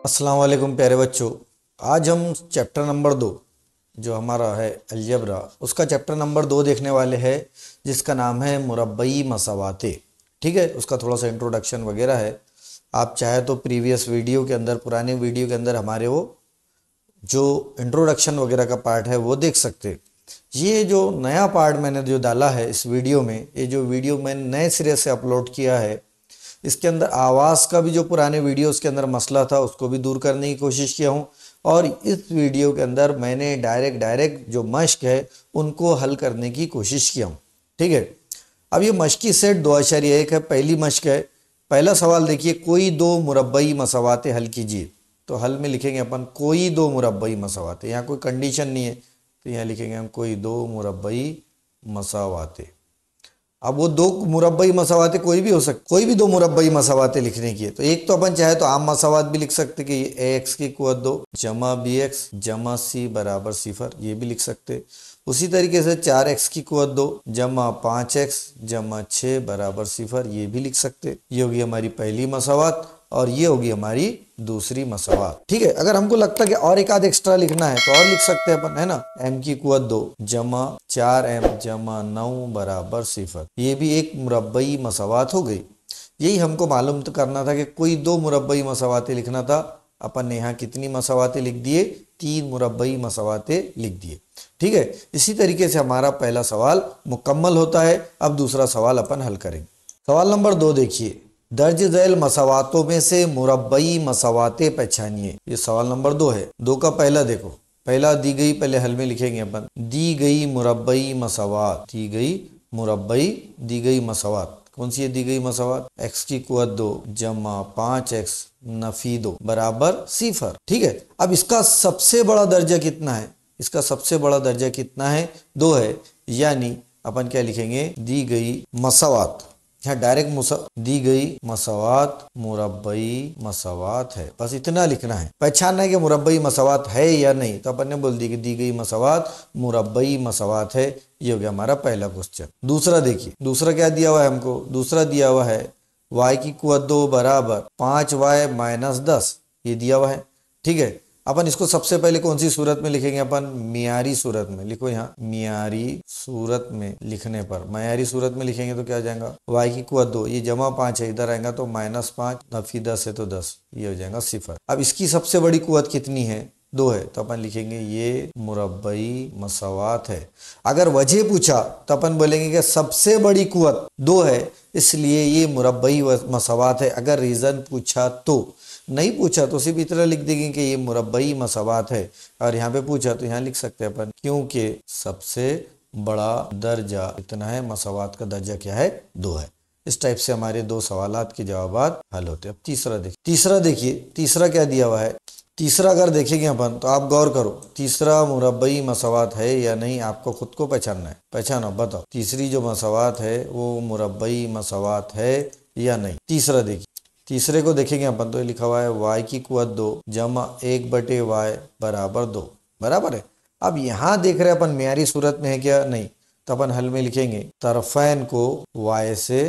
अस्सलाम वालेकुम प्यारे बच्चों। आज हम चैप्टर नंबर 2 जो हमारा है अलजबरा उसका चैप्टर नंबर 2 देखने वाले हैं, जिसका नाम है मुरब्बई मसावाते। ठीक है, उसका थोड़ा सा इंट्रोडक्शन वगैरह है। आप चाहे तो प्रीवियस वीडियो के अंदर, पुराने वीडियो के अंदर हमारे वो जो इंट्रोडक्शन वगैरह का पार्ट है वो देख सकते। ये जो नया पार्ट मैंने जो डाला है इस वीडियो में, ये जो वीडियो मैंने नए सिरे से अपलोड किया है, इसके अंदर आवाज़ का भी जो पुराने वीडियोस के अंदर मसला था उसको भी दूर करने की कोशिश किया हूँ। और इस वीडियो के अंदर मैंने डायरेक्ट जो मश्क है उनको हल करने की कोशिश किया हूँ। ठीक है, अब ये मश्की सेट 2.1 है। पहली मश्क है। पहला सवाल देखिए, कोई दो मुरब्बई मसावाते हल कीजिए। तो हल में लिखेंगे अपन कोई दो मुरब्बई मसावाते। यहाँ कोई कंडीशन नहीं है तो यहाँ लिखेंगे हम कोई दो मुरब्बई मसावाते। अब वो दो मुरब्बई मसावाते कोई भी हो सकते, कोई भी दो मुरब्बई मसावाते लिखने की है तो एक तो अपन चाहे तो आम मसावात भी लिख सकते कि ए एक्स की कुवत 2 जमा बी एक्स जमा सी बराबर सिफर, ये भी लिख सकते। उसी तरीके से 4x की कुवत 2 जमा 5x जमा 6 बराबर सिफर, ये भी लिख सकते। ये होगी हमारी पहली मसावात और ये होगी हमारी दूसरी मसावात। ठीक है, अगर हमको लगता है कि और एक आध एक्स्ट्रा लिखना है तो और लिख सकते हैं अपन, है ना। m की कुवत 2 जमा 4m जमा 9 बराबर सिफर, ये भी एक मुरब्बई मसावात हो गई। यही हमको मालूम तो करना था कि कोई दो मुरब्बई मसावाते लिखना था। अपन ने यहाँ कितनी मसावाते लिख दिए? 3 मुरब्बई मसावाते लिख दिए। ठीक है, इसी तरीके से हमारा पहला सवाल मुकम्मल होता है। अब दूसरा सवाल अपन हल करेंगे। सवाल नंबर 2 देखिए, दर्ज झैल मसावातों में से मुरब्बई मसावाते पहचानिए। ये सवाल नंबर 2 है। 2 का पहला देखो, पहला दी गई, पहले हल में लिखेंगे अपन दी गई मुरब्बई मसावात, दी गई मसावात कौन सी है? दी गई मसावात x की कुवत 2 जमा 5x नफी 2 बराबर सिफर। ठीक है, अब इसका सबसे बड़ा दर्जा कितना है? इसका सबसे बड़ा दर्जा कितना है? 2 है। यानी अपन क्या लिखेंगे? दी गई मसावात, यहाँ डायरेक्ट दी गई मसावात मुरब्बई मसावात है, बस इतना लिखना है। पहचानना है कि मुरब्बई मसावात है या नहीं, तो अपन ने बोल दी कि दी गई मसावात मुरब्बई मसावात है। ये हो गया हमारा पहला क्वेश्चन। दूसरा देखिए, दूसरा क्या दिया हुआ है हमको? दूसरा दिया हुआ है y की कुवत 2 बराबर 5y माइनस 10, ये दिया हुआ है। ठीक है, अपन इसको सबसे पहले कौन सी सूरत में लिखेंगे? अपन मियारी सूरत में। लिखो यहाँ मियारी सूरत में लिखने पर, मियारी सूरत में लिखेंगे तो क्या हो जाएगा? y की कुवत 2, ये जमा 5 है, इधर आएगा तो -5, नफी 10 है तो 10, ये हो जाएगा सिफर। अब इसकी सबसे बड़ी कुवत कितनी है? 2 है, तो अपन लिखेंगे ये मुरब्बई मसावात है। अगर वजह पूछा तो अपन बोलेंगे कि सबसे बड़ी कुवत 2 है इसलिए ये मुरब्बई मसावात है। अगर रीजन पूछा तो, नहीं पूछा तो सिर्फ इतना लिख देंगे कि ये मुरब्बई मसावात है। और यहाँ पे पूछा तो यहाँ लिख सकते हैं अपन क्योंकि सबसे बड़ा दर्जा इतना है, मसावात का दर्जा क्या है? 2 है। इस टाइप से हमारे 2 सवालात के जवाब हल होते हैं। अब तीसरा देखिए, तीसरा क्या दिया हुआ है? तीसरा अगर देखेंगे अपन तो आप गौर करो, तीसरा मुरब्बई मसावात है या नहीं, आपको खुद को पहचानना है। पहचानो, बताओ तीसरी जो मसावात है वो मुरब्बई मसावात है या नहीं। तीसरा देखिए, तीसरे को देखेंगे अपन तो लिखा हुआ है y की कुवत 2 जमा 1/y बराबर 2, बराबर है। अब यहाँ देख रहे हैं अपन मियारी सूरत में है क्या? नहीं, तो अपन हल में लिखेंगे तरफैन को y से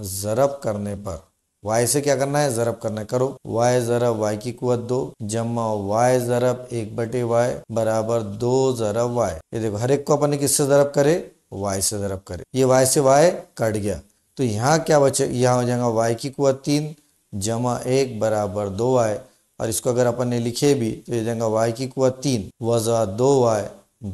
ज़रब करने पर, y से क्या करना है? ज़रब करना है। करो y ज़रब y की कुवत 2 जमा y ज़रब 1/y बराबर 2 ज़रब y। ये देखो हर एक को अपन ने किससे ज़रब करे? y से ज़रब करे। ये y से y कट गया तो यहाँ क्या बचे? यहाँ हो जाएगा y की कुवत 3 जमा 1 बराबर 2y। और इसको अगर अपन ने लिखे भी तो ये जाएगा y की कुवत 3 वज़ा 2y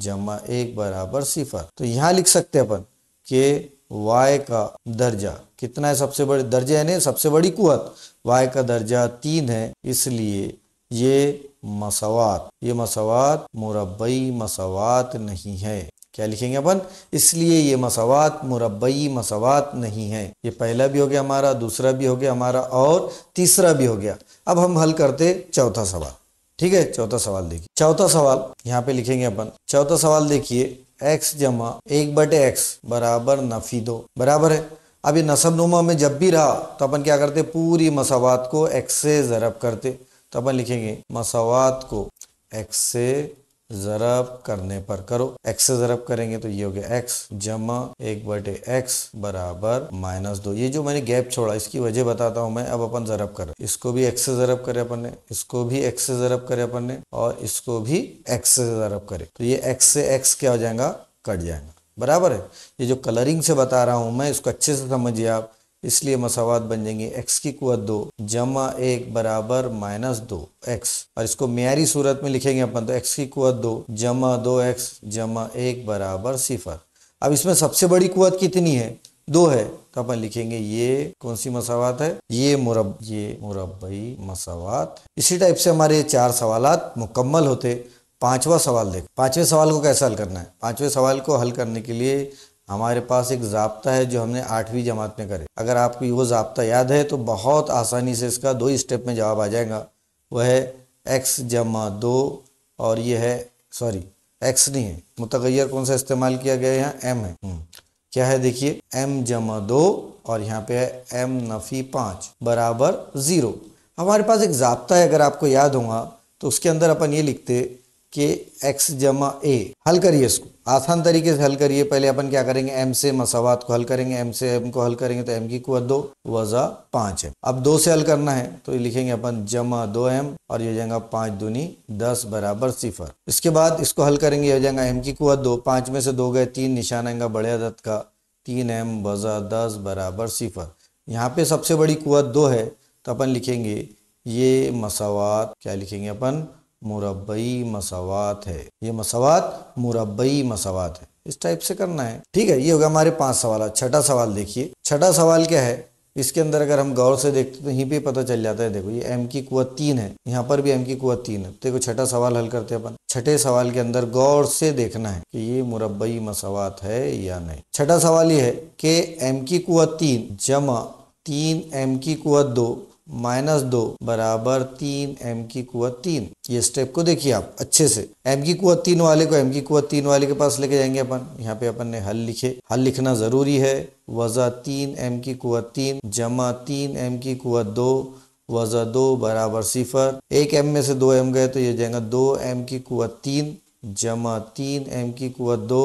जमा 1 बराबर सिफर। तो यहाँ लिख सकते हैं अपन कि y का दर्जा कितना है? सबसे बड़े दर्जे यानी सबसे बड़ी कुवत y का दर्जा 3 है, इसलिए ये मसावात मुरब्बई मसावात नहीं है। क्या लिखेंगे अपन? इसलिए ये मसावात मुरब्बई मसावात नहीं है। ये पहला भी हो गया हमारा, दूसरा भी हो गया हमारा और तीसरा भी हो गया। अब हम हल करते चौथा सवाल। ठीक है, चौथा सवाल देखिए। चौथा सवाल यहाँ पे लिखेंगे अपन। चौथा सवाल देखिए, x जमा 1/x बराबर नफी 2, बराबर है। अब ये नसब नुमा में जब भी रहा तो अपन क्या करते? पूरी मसावात को x से ज़रब करते। तो अपन लिखेंगे मसावात को x से ज़रब करने पर करो। x से ज़रब करेंगे तो ये हो गया x जमा 1/x बराबर -2। ये जो मैंने गैप छोड़ा इसकी वजह बताता हूँ मैं। अब अपन ज़रब कर, इसको भी x से ज़रब करे अपन ने, इसको भी x से ज़रब करे अपन ने, और इसको भी x से ज़रब करे तो ये x से x क्या हो जाएगा, कट जाएगा। बराबर है। ये जो कलरिंग से बता रहा हूँ मैं इसको अच्छे से समझिए आप, इसलिए मसावात बन जाएंगे x की कुवत 2 जमा 1 बराबर -2x, और इसको मेयारी सूरत में लिखेंगे अपन तो x की कुवत 2 जमा 2x जमा 1 बराबर 0। अब इसमें सबसे बड़ी कुवत कितनी है, 2 है, तो अपन लिखेंगे ये कौन सी मसावात है, ये मुरब्बई मसावात। इसी टाइप से हमारे 4 सवालात मुकम्मल होते। पांचवा सवाल देख, पांचवें सवाल को कैसे हल करना है। पांचवें सवाल को हल करने के लिए हमारे पास एक ज़ाब्ता है जो हमने 8वीं जमात में करे। अगर आपको वो ज़ाब्ता याद है तो बहुत आसानी से इसका 2 ही स्टेप में जवाब आ जाएगा। वह है x जमा 2, और ये है सॉरी x नहीं है, मुतगय्यर कौन सा इस्तेमाल किया गया है यहाँ, m है। क्या है देखिए, m जमा 2 और यहाँ पे है m नफ़ी 5 बराबर 0। हमारे पास एक ज़ाब्ता है, अगर आपको याद होगा तो उसके अंदर अपन ये लिखते कि x जमा a। हल करिए इसको आसान तरीके से हल करिए। पहले अपन क्या करेंगे, m से मसावात को हल करेंगे, m से m को हल करेंगे तो m की कुवत 2 वज़ा 5 है। अब 2 से हल करना है तो ये लिखेंगे अपन जमा 2m, और ये हो जाएगा 5 दूनी 10 बराबर 0। इसके बाद इसको हल करेंगे, हो जाएगा m की कुवत 2, 5 में से 2 गए 3, निशान आएगा बड़े अदद का, 3m वज़ा 10 बराबर 0। यहाँ पे सबसे बड़ी कुवत 2 है तो अपन लिखेंगे ये मसावात, क्या लिखेंगे अपन, मुरब्बई मसावात है। ये मसावात मुरब्बई मसावात है। इस टाइप से करना है। ठीक है, ये होगा हमारे 5 सवाल। छठा सवाल देखिए, छठा सवाल क्या है, इसके अंदर अगर हम गौर से देखते तो यहीं पे पता चल जाता है। देखो ये m की कुवत 3 है, यहाँ पर भी m की कुवत 3 है। देखो छठा सवाल हल करते हैं अपन। छठे सवाल के अंदर गौर से देखना है कि ये मुरब्बई मसावात है या नहीं। छठा सवाल ये है कि m की कुवत 3 जमा 3m की कुवत 2 -2 बराबर 3m की कुवत 3। ये स्टेप को देखिए आप अच्छे से। m की कुवत 3 वाले को m की कुवत 3 वाले के पास लेके जाएंगे अपन। यहाँ पे अपन ने हल लिखे, हल लिखना जरूरी है। वज़ा 3m की कुवत 3 जमा 3m की कुवत 2 वज़ा 2 बराबर 0। एक m में से 2m गए तो ये जाएगा 2m की कुवत 3 जमा 3m की कुवत 2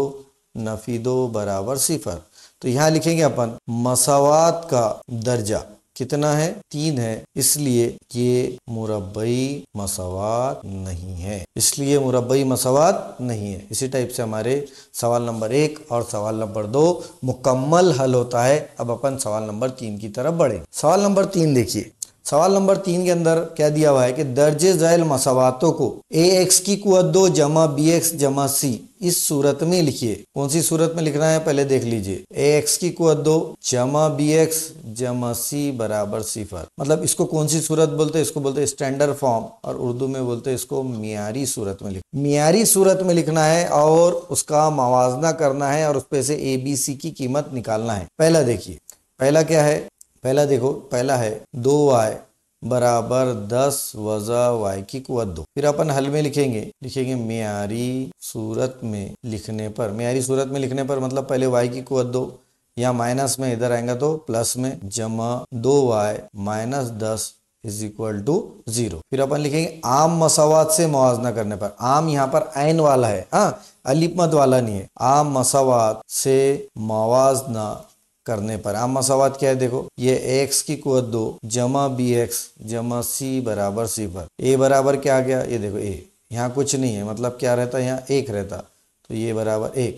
नफ़ी 2 बराबर 0। तो यहाँ लिखेंगे अपन मसावात का दर्जा कितना है, 3 है, इसलिए ये मुरब्बई मसावात नहीं है, इसलिए मुरब्बई मसावात नहीं है। इसी टाइप से हमारे सवाल नंबर 1 और सवाल नंबर 2 मुकम्मल हल होता है। अब अपन सवाल नंबर 3 की तरफ बढ़े। सवाल नंबर 3 देखिए, सवाल नंबर 3 के अंदर क्या दिया हुआ है कि दर्जे ज़ैल मसावातों को ax की कुवत 2 जमा bx जमा c इस सूरत में लिखिए। कौन सी सूरत में लिखना है पहले देख लीजिए। ax की कुवत 2 जमा bx जमा c बराबर 0। मतलब इसको कौन सी सूरत बोलते हैं, इसको बोलते हैं स्टैंडर्ड फॉर्म, और उर्दू में बोलते हैं इसको मियारी सूरत में। मियारी सूरत में लिखना है और उसका मवाजना करना है और उस पे से abc की कीमत निकालना है। पहला देखिए, पहला क्या है, पहला देखो, पहला है 2y बराबर 10 वज़ा y की कुवत 2। फिर अपन हल में लिखेंगे मियारी सूरत में लिखने पर, मियारी सूरत में लिखने पर मतलब पहले y की कुवत 2, यहाँ माइनस में इधर आएगा तो प्लस में, जमा 2y minus 10 is equal to 0। फिर अपन लिखेंगे आम मसावात से मुआवजा करने पर। आम यहाँ पर ऐन वाला है, हाँ अलिफ मद वाला नहीं है। आम मसावात से मुआवजा करने पर, आम मसावात क्या है देखो, ये x की कुवत 2 जमा bx जमा c बराबर 0। a बराबर क्या आ गया, ये देखो a, यहाँ कुछ नहीं है मतलब क्या रहता है, यहाँ 1 रहता तो ये बराबर 1।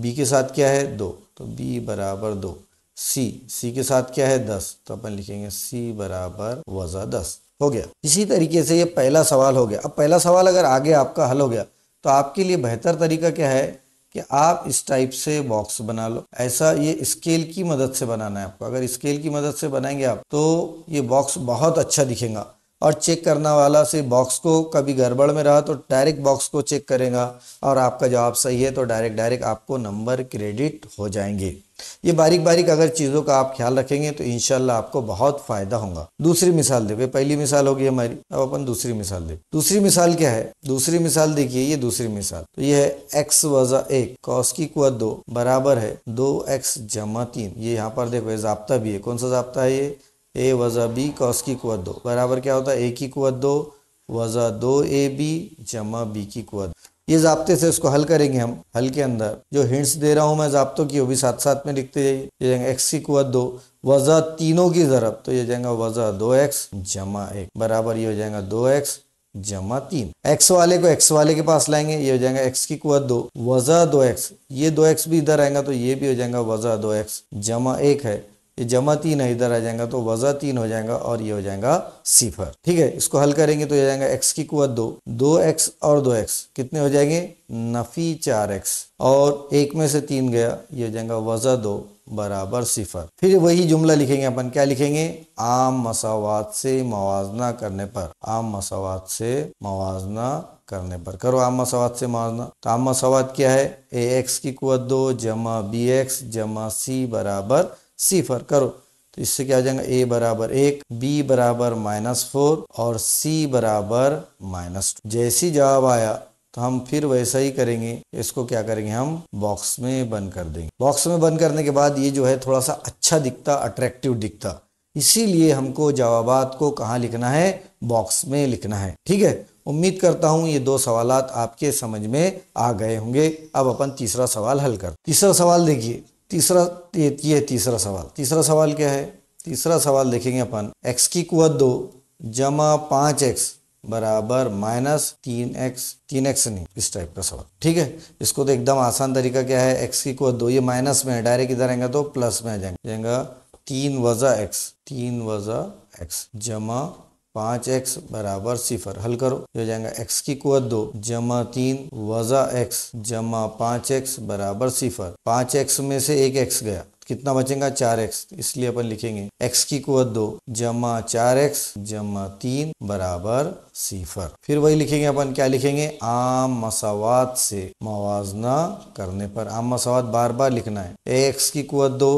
b के साथ क्या है 2 तो b बराबर 2। c के साथ क्या है 10 तो अपन लिखेंगे c बराबर वज़ा 10। हो गया। इसी तरीके से ये पहला सवाल हो गया। अब पहला सवाल अगर आगे आपका हल हो गया तो आपके लिए बेहतर तरीका क्या है कि आप इस टाइप से बॉक्स बना लो। ऐसा ये स्केल की मदद से बनाना है आपको। अगर स्केल की मदद से बनाएंगे आप तो ये बॉक्स बहुत अच्छा दिखेगा। और चेक करना वाला से बॉक्स को कभी गड़बड़ में रहा तो डायरेक्ट बॉक्स को चेक करेगा और आपका जवाब सही है तो डायरेक्ट आपको नंबर क्रेडिट हो जाएंगे। ये बारीक बारीक अगर चीज़ों का आप ख्याल रखेंगे तो इंशाल्लाह आपको बहुत फायदा होगा। दूसरी मिसाल देखो, पहली मिसाल होगी हमारी, अब अपन दूसरी मिसाल देखो। दूसरी मिसाल क्या है, दूसरी मिसाल देखिए, ये दूसरी मिसाल तो ये है x वज़ा 1 कॉस की कुवत 2 बराबर है 2x जमा 3। ये यहाँ पर देखो ज़ाब्ता भी है। कौन सा ज़ाब्ता है ये, a वज़ा b कॉस की कुवत 2 बराबर क्या होता है a की कुवत 2 वज़ा 2ab जमा b की कुवत। ये ज़ाब्ते से इसको हल करेंगे हम। हल के अंदर जो हिंट्स दे रहा हूँ मैं ज़ाब्तों की, वो भी साथ साथ में लिखते जाइए। ये जाएंगे x की कुवत 2 वज़ा तीनों की ज़रब, तो ये जाएगा वज़ा 2x जमा 1 बराबर ये हो जाएगा 2x जमा 3। x वाले को x वाले के पास लाएंगे, ये हो जाएगा x की कुवत 2 वज़ा 2x, ये 2x भी इधर आएगा तो ये भी हो जाएगा वज़ा 2x जमा 1 है, ये जमा 3 है, इधर आ जाएगा तो वज़ा 3 हो जाएगा और ये हो जाएगा सिफर। ठीक है, इसको हल करेंगे तो ये जाएगा x की कुवत 2 2x और 2x कितने हो जाएंगे नफी 4x और 1 में से 3 गया, ये हो जाएगा वज़ा 2 बराबर सिफर। फिर वही जुमला लिखेंगे अपन, क्या लिखेंगे आम मसावात से मवाजना करने पर, आम मसावात से मवाजना करने पर। करो आम मसावात से मवाजना। तो आम मसावात क्या है ax की कुवत 2 जमा bx जमा c बराबर सिफर। करो तो इससे क्या हो जाएगा a बराबर 1 b बराबर -4 और c बराबर -2। जैसी जवाब आया तो हम फिर वैसा ही करेंगे, इसको क्या करेंगे हम बॉक्स में बंद कर देंगे। बॉक्स में बंद करने के बाद ये जो है थोड़ा सा अच्छा दिखता, अट्रैक्टिव दिखता, इसीलिए हमको जवाबात को कहाँ लिखना है बॉक्स में लिखना है। ठीक है, उम्मीद करता हूँ ये 2 सवालात आपके समझ में आ गए होंगे। अब अपन तीसरा सवाल हल कर। तीसरा सवाल देखिए, ये तीसरा सवाल। तीसरा सवाल क्या है, तीसरा सवाल देखेंगे अपन x की कुवत 2 जमा 5x बराबर -3x, 3x नहीं, इस टाइप का सवाल। ठीक है, इसको तो एकदम आसान तरीका क्या है, x की कुवत 2 ये माइनस में है, डायरेक्ट इधर आएगा तो प्लस में आ जाएगा 3 वज़ा x जमा 5x बराबर सिफर। हल करो, ये हो जाएगा x की कुवत 2 जमा 3 वज़ा x जमा 5x बराबर सिफर। 5x में से एक x गया, कितना बचेगा 4x, इसलिए अपन लिखेंगे x की कुवत 2 जमा 4x जमा 3 बराबर सिफर। फिर वही लिखेंगे अपन, क्या लिखेंगे आम मसावात से मवाजना करने पर। आम मसावात बार बार लिखना है। ax की कुवत 2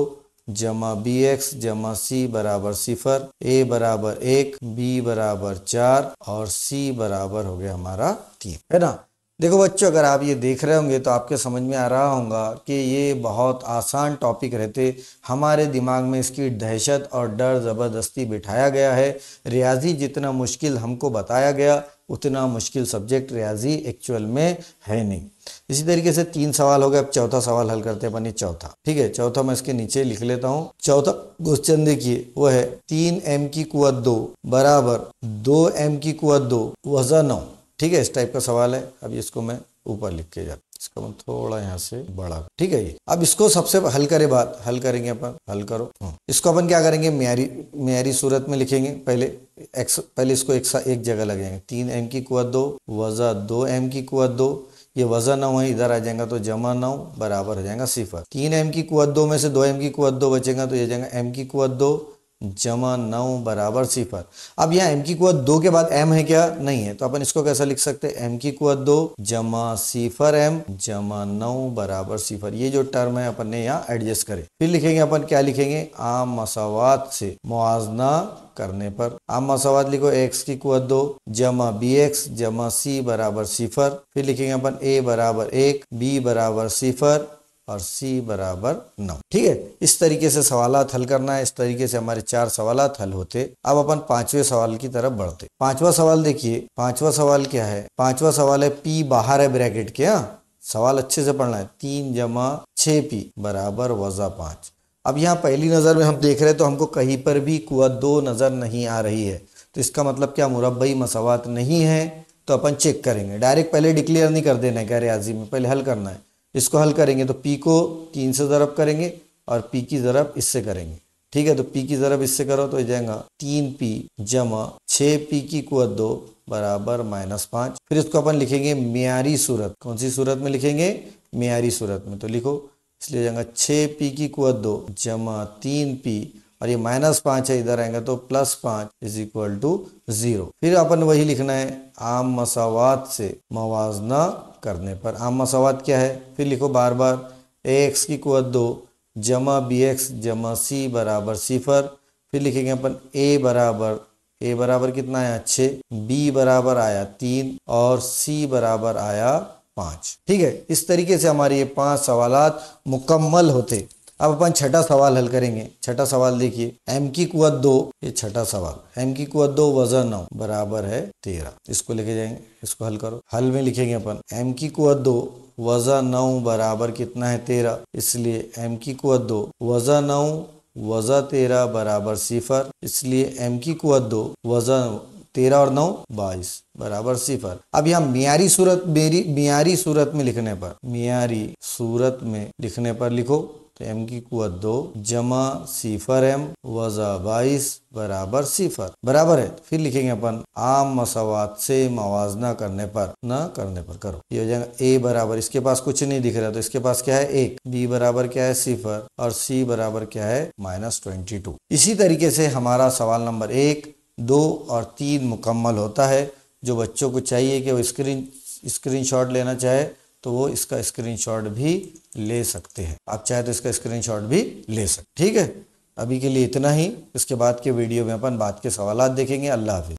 जमा bx जमा c बराबर सिफर, a बराबर 1 b बराबर 4 और c बराबर हो गया हमारा 3, है ना। देखो बच्चों, अगर आप ये देख रहे होंगे तो आपके समझ में आ रहा होगा कि ये बहुत आसान टॉपिक रहते, हमारे दिमाग में इसकी दहशत और डर ज़बरदस्ती बिठाया गया है। रियाजी जितना मुश्किल हमको बताया गया उतना मुश्किल सब्जेक्ट रियाजी एक्चुअल में है नहीं। इसी तरीके से 3 सवाल हो गए। अब चौथा सवाल हल करते हैं अपन, ये चौथा। ठीक है, चौथा मैं इसके नीचे लिख लेता हूँ। चौथा क्वेश्चन देखिए, वो है 3m की कुवत 2 बराबर 2m की कुवत 2 वज़ा 9। ठीक है, इस टाइप का सवाल है। अब इसको मैं ऊपर लिख के जाता, इसका मैं थोड़ा यहाँ से बड़ा। ठीक है, ये अब इसको सबसे हल करे बाद हल करेंगे अपन। हल करो, इसको अपन क्या करेंगे म्यारी सूरत में लिखेंगे। पहले इसको एक जगह लगाएंगे। 3m की कुवत 2 वज़ा 2m की कुवत 2, ये वज़ा 9 है, इधर आ जाएगा तो जमा 9 बराबर हो जाएगा सिफर। 3m की कुवत 2 में से 2m की कुवत 2 बचेगा तो ये जाएगा m की कुवत 2 जमा 9 बराबर सिफर। अब यहाँ m की कुवत 2 के बाद m है क्या, नहीं है, तो अपन इसको कैसा लिख सकते हैं m की कुवत 2 जमा सिफर m जमा 9 बराबर सिफर। ये जो टर्म है अपन ने यहाँ एडजस्ट करे। फिर लिखेंगे अपन, क्या लिखेंगे आम मसावात से मुआजना करने पर। आम मसावात लिखो x की कुवत 2 जमा bx जमा c बराबर सिफर। फिर लिखेंगे अपन a बराबर 1 b बराबर सिफर और c बराबर 9। ठीक है, इस तरीके से सवालात हल करना है। इस तरीके से हमारे 4 सवालात हल होते। अब अपन 5वें सवाल की तरफ बढ़ते। 5वां सवाल देखिए, 5वां सवाल क्या है, 5वां सवाल है p बाहर है ब्रैकेट के। सवाल अच्छे से पढ़ना है। 3 जमा 6p बराबर वज़ा 5। अब यहाँ पहली नज़र में हम देख रहे हैं तो हमको कहीं पर भी कुवत 2 नज़र नहीं आ रही है, तो इसका मतलब क्या मुरब्बई मसावात नहीं है। तो अपन चेक करेंगे, डायरेक्ट पहले डिक्लेयर नहीं कर देना है क्या रियाजी में, पहले हल करना है। इसको हल करेंगे तो p को 3 से ज़रब करेंगे और p की ज़रब इससे करेंगे। ठीक है, तो p की ज़रब इससे करो तो हो जाएगा 3p जमा 6p की कुवत 2 बराबर -5। फिर इसको अपन लिखेंगे म्यारी सूरत। कौन सी सूरत में लिखेंगे, म्यारी सूरत में। तो लिखो, इसलिए हो जाएगा 6p की कुवत 2 जमा 3p और ये -5 है, इधर आएगा तो +5 = 0। फिर अपन वही लिखना है आम मसावात से मवाजना करने पर। आम मसावात क्या है, फिर लिखो बार बार ax की कुवत 2 जमा bx जमा c बराबर सिफर। फिर लिखेंगे अपन a बराबर कितना आया 6, b बराबर आया 3 और c बराबर आया 5। ठीक है, इस तरीके से हमारे ये 5 सवालात मुकम्मल होते। अब अपन छठा सवाल हल करेंगे। छठा सवाल देखिए, m की कुवत 2, ये छठा सवाल, m की कुवत 2 वजन 9 बराबर है 13। इसको लेके जाएंगे, इसको हल करो। हल में लिखेंगे अपन m की कुवत 2 वजन 9 बराबर कितना है 13, इसलिए m की कुवत 2 वजन 9 वजा 13 बराबर 0, इसलिए m की कुवत 2 वजन 13 और 9 22 बराबर 0। अब यहाँ मियारी सूरत में लिखने पर, मियारी सूरत में लिखने पर लिखो तो m की कुवत 2 जमा 0m वजा 22 बराबर 0 बराबर है। फिर लिखेंगे अपन आम मसावात से मवाजना करने पर, न करने पर करो। ये हो जाएगा a बराबर, इसके पास कुछ नहीं दिख रहा तो इसके पास क्या है 1, b बराबर क्या है 0 और c बराबर क्या है -22। इसी तरीके से हमारा सवाल नंबर 1, 2 और 3 मुकम्मल होता है। जो बच्चों को चाहिए कि वो स्क्रीनशॉट लेना चाहे तो वो इसका स्क्रीनशॉट भी ले सकते हैं। आप चाहे तो इसका स्क्रीनशॉट भी ले सकते, ठीक है। अभी के लिए इतना ही। इसके बाद के वीडियो में अपन बाद के सवालात देखेंगे। अल्लाह हाफिज़।